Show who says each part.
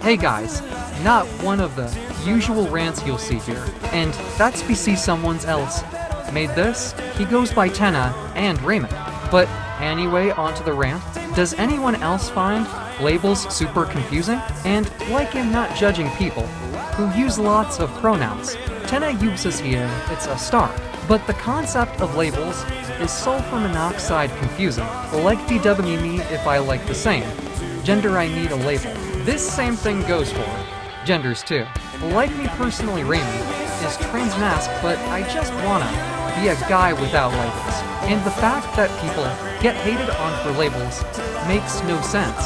Speaker 1: Hey guys, not one of the usual rants you'll see here, and that's BC someone else made this. He goes by Tenna and Raymond. But anyway, onto the rant. Does anyone else find labels super confusing? And like in not judging people who use lots of pronouns, Tenna uses here, it's a star. But the concept of labels is sulfur monoxide confusing. Like DW me if I like the same. Gender I need a label. This same thing goes for genders too. Like me personally, Raymond is trans-mask, but I just wanna be a guy without labels. And the fact that people get hated on for labels makes no sense.